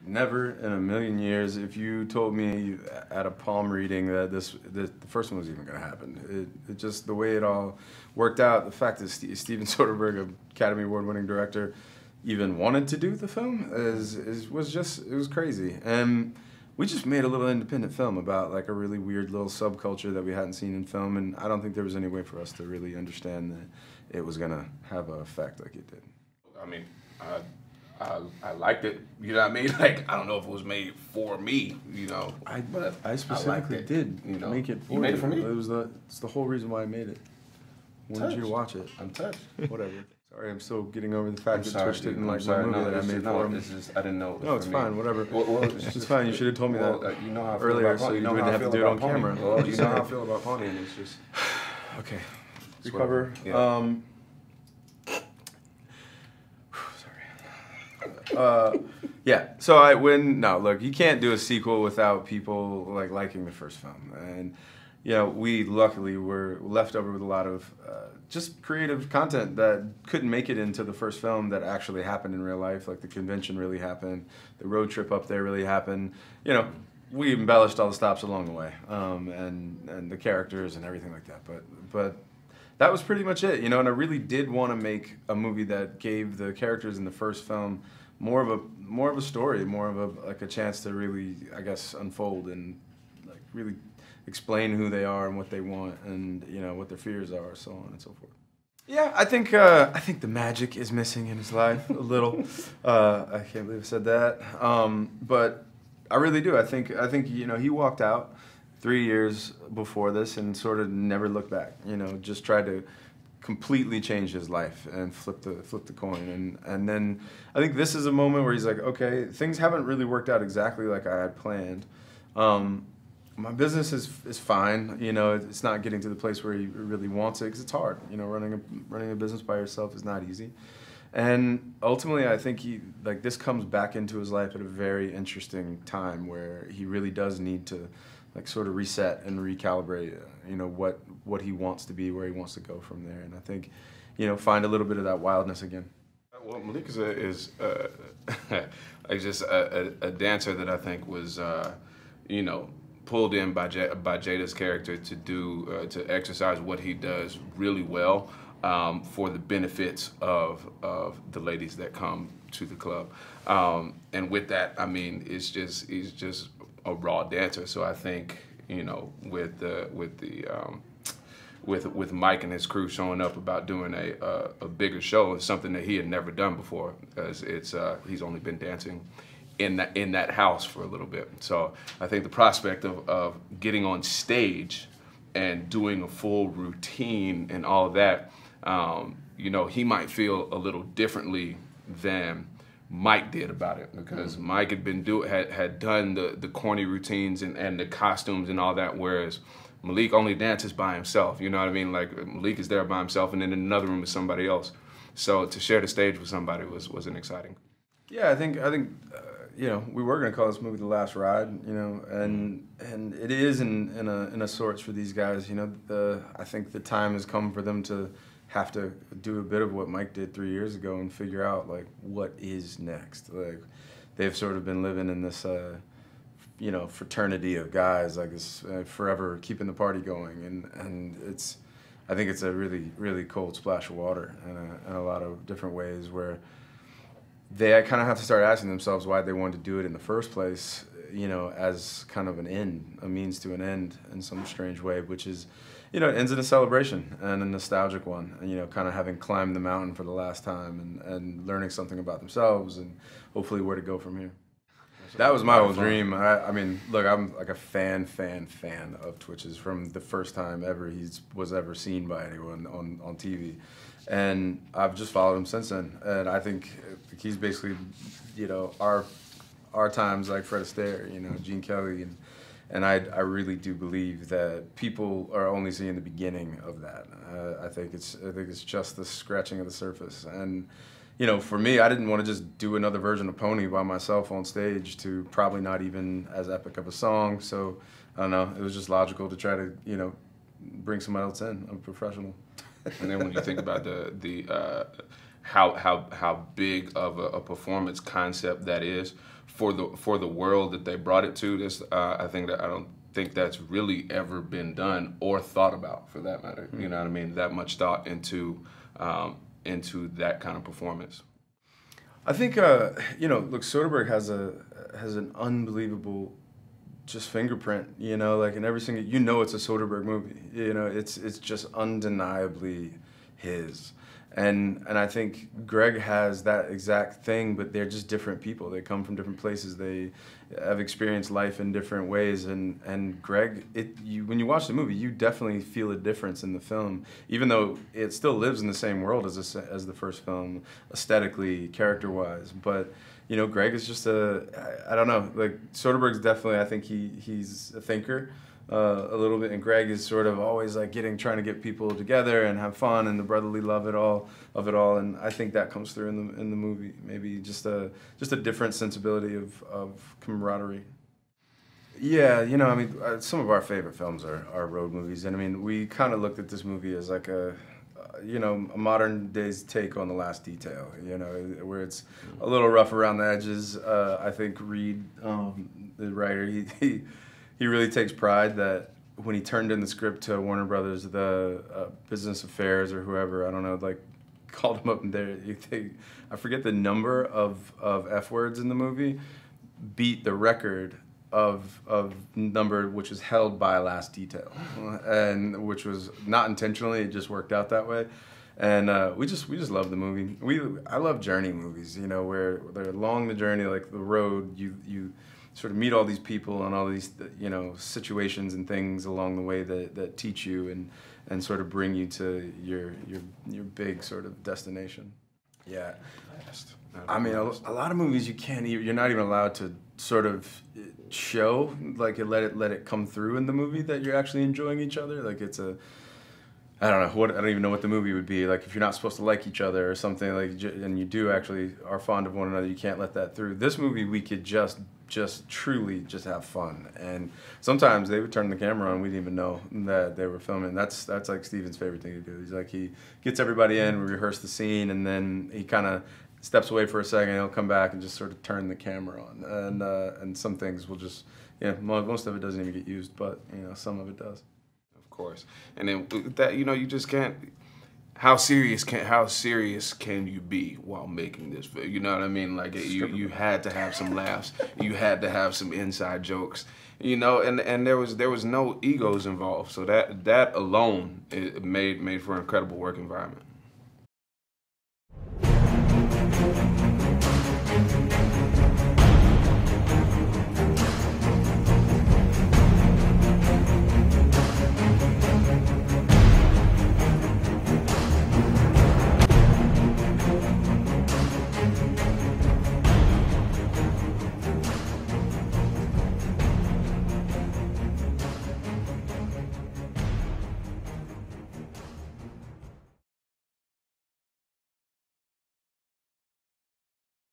never in a million years, if you told me at a palm reading that the first one was even going to happen. It just, the way it all worked out, the fact that Steven Soderbergh, Academy Award-winning director, even wanted to do the film was crazy. And we just made a little independent film about like a really weird little subculture that we hadn't seen in film, and I don't think there was any way for us to really understand that it was going to have an effect like it did. I mean, I liked it, you know what I mean? Like, I don't know if it was made for me, you know. But I specifically did, you know, make it for you. Made it for me? It's the whole reason why I made it. Wanted you to watch it. I'm touched. Whatever. Sorry, I'm still getting over the fact that Twitch didn't like my movie that I made for him. I didn't know. No, it's fine. Whatever. Well, it's fine. You should have told me that you know how I feel earlier, about so you know wouldn't have to do it on camera. Well, you know how I feel about Pawnee, and it's just okay. Recover. Yeah. Sorry. Yeah. So look, you can't do a sequel without people like liking the first film, and you know, we luckily were left over with a lot of just creative content that couldn't make it into the first film that actually happened in real life. Like the convention really happened, the road trip up there really happened. You know, we embellished all the stops along the way, and the characters and everything like that. But that was pretty much it, you know. And I really did want to make a movie that gave the characters in the first film more of a story, more of a chance to really, I guess, unfold and like really explain who they are and what they want, and you know what their fears are, so on and so forth. Yeah, I think the magic is missing in his life a little. I can't believe I said that, but I really do. I think you know, he walked out 3 years before this and sort of never looked back. You know, just tried to completely change his life and flip the coin, and then I think this is a moment where he's like, okay, things haven't really worked out exactly like I had planned. My business is fine, you know. It's not getting to the place where he really wants it, because it's hard. You know, running a business by yourself is not easy. And ultimately, I think this comes back into his life at a very interesting time where he really does need to like sort of reset and recalibrate, you know, what he wants to be, where he wants to go from there. And I think, you know, find a little bit of that wildness again. Well, Malik is like just a dancer that I think was, you know, pulled in by Jada's character to exercise what he does really well, for the benefits of the ladies that come to the club, and with that, I mean, he's just a raw dancer. So I think, you know, with Mike and his crew showing up about doing a bigger show, is something that he had never done before, because he's only been dancing in that house for a little bit. So I think the prospect of getting on stage and doing a full routine and all of that, you know, he might feel a little differently than Mike did about it, because Mike had done the corny routines and the costumes and all that, whereas Malik only dances by himself. You know what I mean? Like, Malik is there by himself, and then in another room with somebody else. So to share the stage with somebody wasn't exciting. Yeah, I think you know, we were going to call this movie The Last Ride, you know, and it is in a sorts for these guys, you know. I think the time has come for them to have to do a bit of what Mike did 3 years ago and figure out, like, what is next. Like, they've sort of been living in this, you know, fraternity of guys, like this forever keeping the party going, and I think it's a really, really cold splash of water in a lot of different ways, where they kind of have to start asking themselves why they wanted to do it in the first place, you know, as kind of an end, a means to an end in some strange way, which is, you know, it ends in a celebration and a nostalgic one, and, you know, kind of having climbed the mountain for the last time and learning something about themselves and hopefully where to go from here. That was my whole dream. I mean, look, I'm like a fan of Twitch's from the first time ever he was ever seen by anyone on TV. And I've just followed him since then. And I think he's basically, you know, our times like Fred Astaire, you know, Gene Kelly, and I really do believe that people are only seeing the beginning of that. I think it's just the scratching of the surface. And you know, for me, I didn't want to just do another version of Pony by myself on stage to probably not even as epic of a song. So I don't know, it was just logical to try to, you know, bring someone else in, a professional. And then when you think about the how big of a performance concept that is for the world that they brought it to. This I don't think that's really ever been done or thought about, for that matter. You know what I mean? That much thought into that kind of performance. I think you know, look, Soderbergh has an unbelievable just fingerprint, you know, like in every single, you know, it's a Soderbergh movie, you know, it's just undeniably his. And I think Greg has that exact thing, but they're just different people. They come from different places. They have experienced life in different ways. And Greg, when you watch the movie, you definitely feel a difference in the film, even though it still lives in the same world as the first film, aesthetically, character-wise. But you know, Greg is just I don't know, like Soderbergh's definitely, I think he's a thinker. A little bit, and Greg is sort of always like trying to get people together and have fun and the brotherly love of it all, and I think that comes through in the movie. Maybe just a different sensibility of camaraderie. Yeah, you know, I mean, some of our favorite films are road movies, and I mean, we kind of looked at this movie as like a modern day's take on The Last Detail, you know, where it's a little rough around the edges. I think Reed, the writer, he really takes pride that when he turned in the script to Warner Brothers, the business affairs or whoever, I don't know, like called him up and there. I forget the number of F words in the movie, beat the record of number which is held by Last Detail, and which was not intentionally, it just worked out that way. And we just love the movie. I love journey movies, you know, where they're along the journey, like the road. You sort of meet all these people and all these, you know, situations and things along the way that teach you and sort of bring you to your big sort of destination. Yeah. I mean, a lot of movies you're not even allowed to sort of show, like let it come through in the movie that you're actually enjoying each other. Like I don't even know what the movie would be. Like if you're not supposed to like each other or something, like, and you do actually are fond of one another, you can't let that through. This movie, we could just truly just have fun. And sometimes they would turn the camera on, we didn't even know that they were filming. That's like Steven's favorite thing to do. He's like, he gets everybody in, we rehearse the scene, and then he kind of steps away for a second, he'll come back and just sort of turn the camera on. And some things will just, you know, most of it doesn't even get used, but, you know, some of it does. Of course. And then that, you know, you just can't, how serious can you be while making this film? You know what I mean? Like you had to have some laughs, you had to have some inside jokes, you know, and there was no egos involved. So that alone made for an incredible work environment.